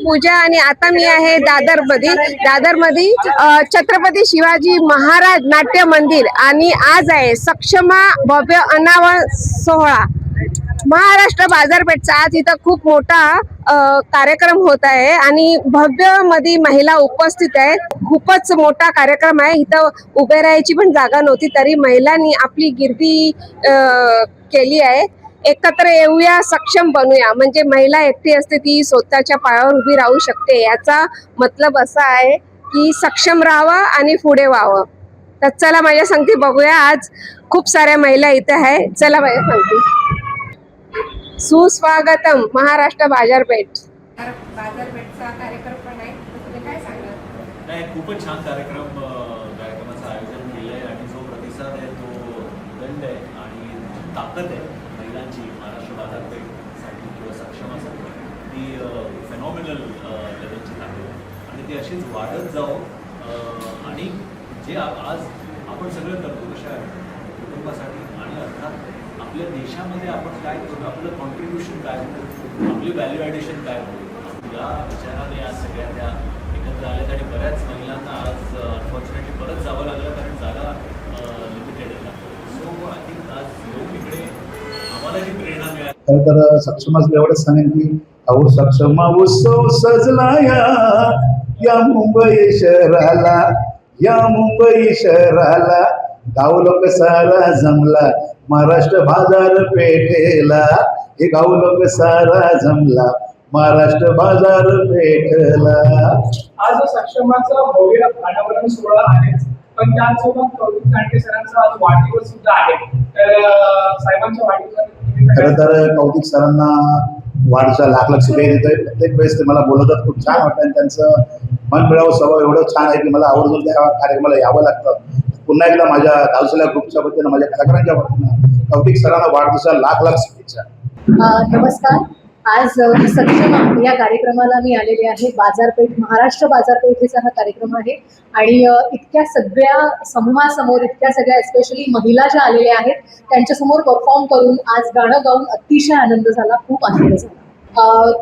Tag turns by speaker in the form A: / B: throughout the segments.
A: पूजा आणि आता मी आहे दादरमध्ये छत्रपती शिवाजी महाराज नाट्य मंदिर आणि आज आहे सक्षमा भव्य अनावरण सोहळा महाराष्ट्र बाजारपेठचा। आज इथं खूप मोठा कार्यक्रम होत आहे आणि भव्य मध्ये महिला उपस्थित आहे। खूपच मोठा कार्यक्रम आहे। इथं उभे राहायची पण जागा नव्हती तरी महिलांनी आपली गिरदी केली आहे। एकत्र येऊया, सक्षम बनूया, म्हणजे महिला एकटी असते ती स्वतःच्या पायावर उभी राहू शकते। याचा मतलब असा आहे की सक्षम राहावं आणि पुढे व्हावं। तर चला माझ्या संगती बघूया, आज खूप साऱ्या महिला इथे आहे। चला माझ्या संगती। सुस्वागतम महाराष्ट्र बाजारपेठचा कार्यक्रम पण आहे, तुम्ही काय सांगाल?
B: नाही, खूपच छान कार्यक्रमाचं आयोजन केलं आहे आणि जो प्रतिसाद आहे तो दंड आहे आणि ताकद आहे महिलांची महाराष्ट्र बाजारपेठसाठी किंवा सक्षमासाठी ती फेनॉमिनल लेवलची ताकद आहे आणि ती अशीच वाढत जावं। आणि जे आज आपण सगळं करतो कशा कुटुंबासाठी आणि अर्थात आपल्या देशामध्ये आपण काय करतो, आपलं कॉन्ट्रीब्युशन काय होतं, आपली व्हॅल्यू ॲडिशन काय होतं, या विचाराने आज सगळ्या त्या एकत्र आल्यात आणि बऱ्याच महिलांना आज अनफॉर्च्युनेटली परत जावं लागलं कारण जागा लिमिटेड आहे। सो आय थिंक आज लोक इकडे आम्हाला जी प्रेरणा मिळाली।
C: खरं तर सक्षमाचं एवढंच सांगेन की अहो सक्षमा उत्सव सजला या मुंबई शहराला, या मुंबई शहराला गाव लोक सारा जमला महाराष्ट्र बाजारपेठेला, हे गाव लोक सारा जमला महाराष्ट्र बाजारपेठेला।
D: आज सक्षमाचा भव्य अनावरण सोहळा आहे, पण त्याचसोबत कौतिक कांडके सरांचा आज वाढदिवस सुद्धा आहे। तर साहेबांच्या वाढदिवसाला
C: खरं तर कौतिक सरांना वाढचा लाख लाख शुभेच्छा देतोय। प्रत्येक वेळेस ते मला बोलवतात, खूप छान वाटतं आणि त्यांचं मन मिळावं स्वभाव एवढं छान आहे की मला आवर्जून त्या कार्यक्रमाला यावं लागतं। पुन्हा एकदा माझ्या दावसला ग्रुपच्या वतीनं, माझ्या कलाकारांच्या वतीनं कौतिक सरांना वाढदिवसाला लाख लाख शुभेच्छा।
E: नमस्कार, आज सक्षमा या कार्यक्रमाला मी आलेले आहे। बाजारपेठ, महाराष्ट्र बाजारपेठेचा हा कार्यक्रम आहे आणि इतक्या सगळ्या समूहासमोर, इतक्या सगळ्या स्पेशली महिला ज्या आलेल्या आहेत त्यांच्यासमोर परफॉर्म करून आज गाणं गाऊन अतिशय आनंद झाला, खूप आनंद झाला।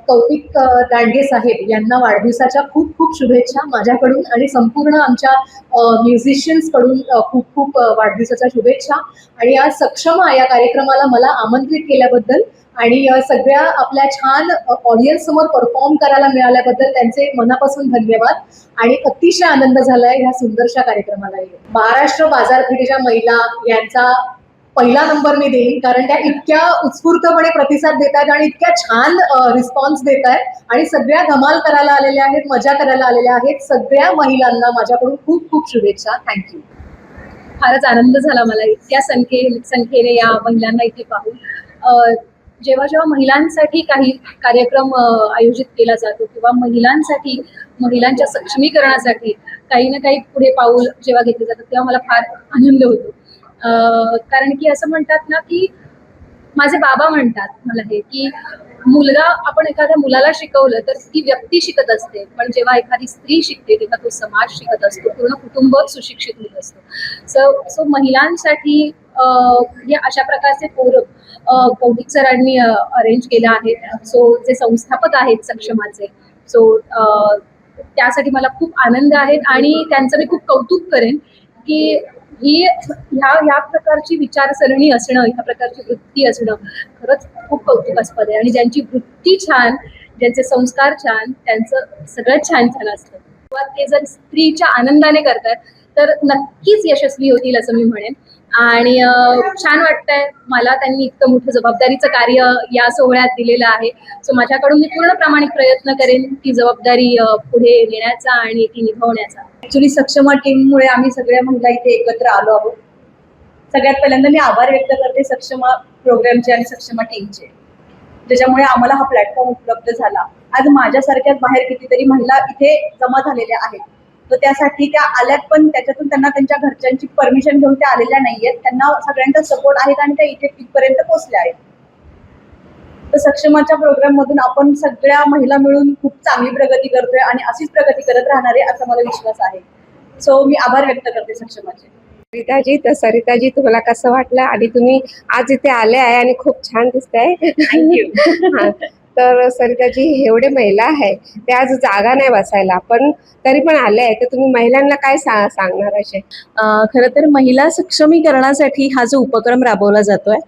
E: कौतिक दांडगे साहेब यांना वाढदिवसाच्या खूप खूप शुभेच्छा माझ्याकडून आणि संपूर्ण आमच्या म्युझिशियन्सकडून खूप खूप वाढदिवसाच्या शुभेच्छा। आणि आज सक्षमा या कार्यक्रमाला मला आमंत्रित केल्याबद्दल आणि सगळ्या आपल्या छान ऑडियन्स समोर परफॉर्म करायला मिळाल्याबद्दल त्यांचे मनापासून धन्यवाद आणि अतिशय आनंद झालाय ह्या सुंदरशा कार्यक्रमाला। महाराष्ट्र बाजारपेठेच्या महिला यांचा पहिला नंबर मी देईन, कारण त्या इतक्या उत्स्फूर्तपणे प्रतिसाद देत आहेत आणि इतक्या छान रिस्पॉन्स देत आहेत आणि सगळ्या धमाल करायला आलेल्या आहेत, मजा करायला आलेल्या आहेत। सगळ्या महिलांना माझ्याकडून खूप खूप शुभेच्छा। थँक्यू।
F: फारच आनंद झाला मला इतक्या संख्येने या महिलांना इथे पाहून। जेव्हा जेव्हा महिलांसाठी काही कार्यक्रम आयोजित केला जातो किंवा महिलांसाठी, महिलांच्या सक्षमीकरणासाठी काही ना काही पुढे पाऊल जेव्हा घेतले जातात तेव्हा मला फार आनंद होतो। कारण की असं म्हणतात ना की माझे बाबा म्हणतात मला हे की मुलगा, आपण एखाद्या मुलाला शिकवलं तर ती व्यक्ती शिकत असते, पण जेव्हा एखादी स्त्री शिकते तेव्हा तो समाज शिकत असतो, पूर्ण कुटुंब सुशिक्षित होत असतो। सो महिलांसाठी हे अशा प्रकारचे फोरम कौतिक सरांनी अरेंज केलं आहे। सो जे संस्थापक आहेत सक्षमाचे, सो त्यासाठी मला खूप आनंद आहे आणि त्यांचं मी खूप कौतुक करेन की ह्या प्रकारची विचारसरणी असणं, ह्या प्रकारची वृत्ती असणं खरंच खूप कौतुकास्पद आहे। आणि ज्यांची वृत्ती छान, ज्यांचे संस्कार छान, त्यांचं सगळं छान छान असतं। ते जर स्त्रीच्या आनंदाने करतात तर नक्कीच यशस्वी होतील असं मी म्हणेन। आणि छान वाटतंय मला, त्यांनी इतकं मोठं जबाबदारीचं कार्य या सोहळ्यात दिलेलं आहे। सो माझ्याकडून मी पूर्ण प्रामाणिक प्रयत्न करेन ती जबाबदारी पुढे नेण्याचा आणि ती निभावण्याचा।
E: ऍक्च्युली सक्षमा टीममुळे आम्ही सगळ्या महिला इथे एकत्र आलो आहोत। सगळ्यात पहिल्यांदा मी आभार व्यक्त करते सक्षमा प्रोग्रामचे आणि सक्षमा टीमचे, ज्याच्यामुळे आम्हाला हा प्लॅटफॉर्म उपलब्ध झाला। आज माझ्यासारख्याच बाहेर कितीतरी महिला इथे जमा झालेल्या आहेत, तर त्यासाठी त्या आल्यात, पण त्याच्यातून त्यांना त्यांच्या घरच्यांची परमिशन घेऊन त्या आलेल्या नाहीयेत। त्यांना सगळ्यांचा सपोर्ट आहे आणि त्या इथे इथपर्यंत पोहोचल्या आहेत। तर सक्षमाच्या प्रोग्राम मधून आपण सगळ्या महिला मिळून खूप चांगली प्रगती करतोय आणि अशीच प्रगती करत राहणार आहे असा मला विश्वास आहे। सो मी आभार व्यक्त करते सक्षमाचे।
A: सरिताजी, तर सरिताजी तुम्हाला कसं वाटलं आणि तुम्ही आज इथे आले आहे आणि खूप छान दिसत आहे।
E: थँक्यू।
A: तर सरिताजी एवढे महिला आहे ते आज जागा नाही बसायला, पण तरी पण आले आहे, तर तुम्ही महिलांना काय सांगणार असे?
G: खरं तर महिला सक्षमीकरणासाठी हा जो उपक्रम राबवला जातोय,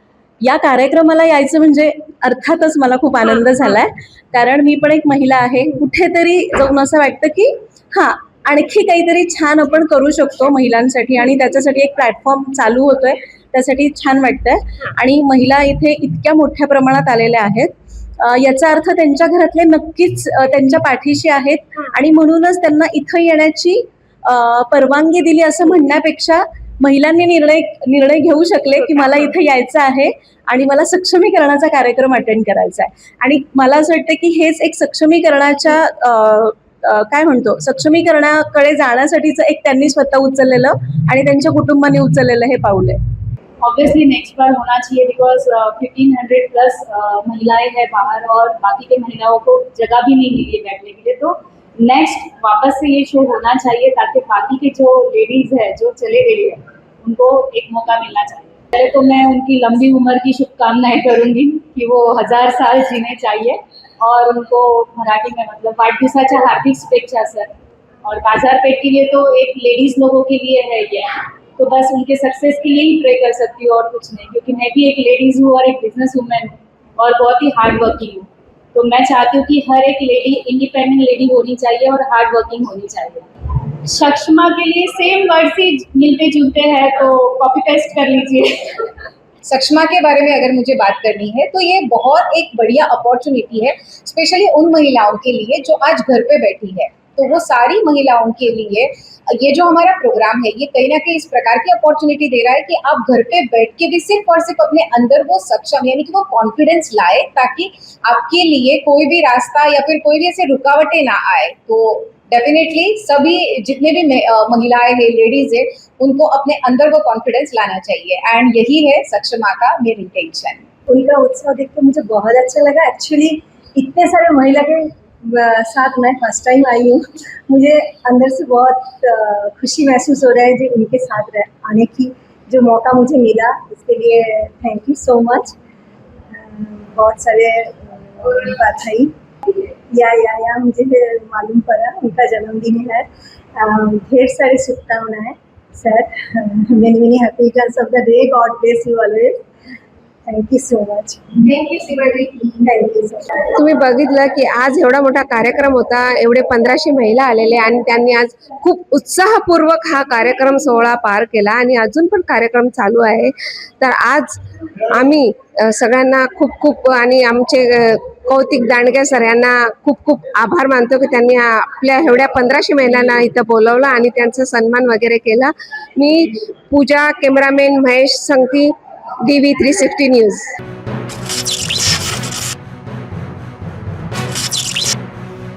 G: या कार्यक्रमाला यायचं म्हणजे अर्थातच मला खूप आनंद झालाय. कारण मी पण एक महिला आहे. कुठेतरी जाऊन असं वाटतं की हा आणखी काहीतरी छान आपण करू शकतो महिलांसाठी, आणि त्याच्यासाठी एक प्लॅटफॉर्म चालू होतोय, त्यासाठी छान वाटतंय. आणि महिला इथे इतक्या मोठ्या प्रमाणात आलेल्या आहेत, याचा अर्थ त्यांच्या घरातले नक्कीच त्यांच्या पाठीशी आहेत, आणि म्हणूनच त्यांना इथं येण्याची परवानगी दिली असं म्हणण्यापेक्षा महिलांनी निर्णय घेऊ शकले की मला इथे यायचं आहे आणि मला सक्षमीकरणाचा कार्यक्रम अटेंड करायचा आहे. आणि मला असं वाटतं की हेच एक सक्षमीकरणाच्या काय म्हणतो, सक्षमीकरणाकडे जाण्यासाठीचं एक त्यांनी स्वतः उचललेलं आणि त्यांच्या कुटुंबाने उचललेलं हे पाऊल आहे.
F: ऑब्वियसली नेक्स्ट बार होना चाहिए बिकॉज 1500 प्लस महिलाएं हैं बाहर और बाकी के महिलाओं को जगह भी नहीं मिली है बैठने के लिए. तो नेक्स्ट वापस से ये शो होना चाहिए ताकि बाकी के जो लेडीज है जो चले गई है उनको एक मौका मिलना चाहिए. पहले तो मैं उनकी लंबी उम्र की शुभकामनाएं करूंगी कि वो 1000 साल जीने चाहिए और उनको मराठी में मतलब वाढदिवसाच्या हार्दिक शुभेच्छा सर. और बाजारपेठ के लिए तो एक लेडीज लोगों के लिए है ये, तो बस उनके सक्सेस के लिए ही प्रे कर सकती हूँ और कुछ नहीं, क्योंकि मैं भी एक लेडीज हूँ और एक बिजनेस वुमेन हूँ और बहुत ही हार्ड वर्किंग हूँ. तो मैं चाहती हूँ कि हर एक लेडी इंडिपेंडेंट लेडी होनी चाहिए और हार्ड वर्किंग होनी चाहिए. सक्षमा के लिए सेम वर्ड से मिलते जुलते हैं, तो कॉपी पेस्ट कर लीजिए.
E: सक्षमा के बारे में अगर मुझे बात करनी है तो ये बहुत एक बढ़िया अपॉर्चुनिटी है, स्पेशली उन महिलाओं के लिए जो आज घर पे बैठी है. तो वो सारी महिलाओं के लिए ये जो हमारा प्रोग्राम है ये कहीं ना कहीं इस प्रकार की अपॉर्चुनिटी दे रहा है कि आप घर पे बैठ के भी सिर्फ और सिर्फ अपने अंदर वो सक्षम यानी कि वो कॉन्फिडेंस लाए, ताकि आपके लिए कोई भी रास्ता या फिर कोई भी ऐसे रुकावटें ना आए. तो डेफिनेटली सभी जितने भी महिलाएं हैं, लेडीज है, उनको अपने अंदर वो कॉन्फिडेंस लाना चाहिए, एंड यही है सक्षमा का मेन इंटेंशन.
G: उनका उत्साह देख के मुझे बहुत अच्छा लगा. एक्चुअली इतने सारे महिला के साथ मैं फर्स्ट टाइम आई हूँ. मुझे अंदर से बहुत खुशी महसूस हो रहा है जो उनके साथ आने की जो मौका मुझे मिला, इसके लिए थैंक यू सो मच. बहुत सारे बात है या मुझे मालूम पड़ा उनका जन्मदिन है. ढेर सारी शुभकामनाएं sir. Many many happy returns of the day. God bless you always. Thank you so much.
E: Thank you Shivaji.
G: Thank you so much.
A: तुम्ही बघितलं की आज एवढा मोठा कार्यक्रम होता, एवढे 1500 महिला आलेले आणि त्यांनी आज खूप उत्साहपूर्वक हा कार्यक्रम सोहळा पार केला आणि अजून पण कार्यक्रम चालू आहे. तर आज आम्ही सगळ्यांना खूप खूप आणि आमचे कौतिक दांडगे सर यांना खूप खूप आभार मानतो की त्यांनी आपल्या एवढ्या 1500 महिलांना इथं बोलवलं आणि त्यांचा सन्मान वगैरे केला. मी पूजा, कॅमेरामॅन महेश संगती, DV 360 न्यूज.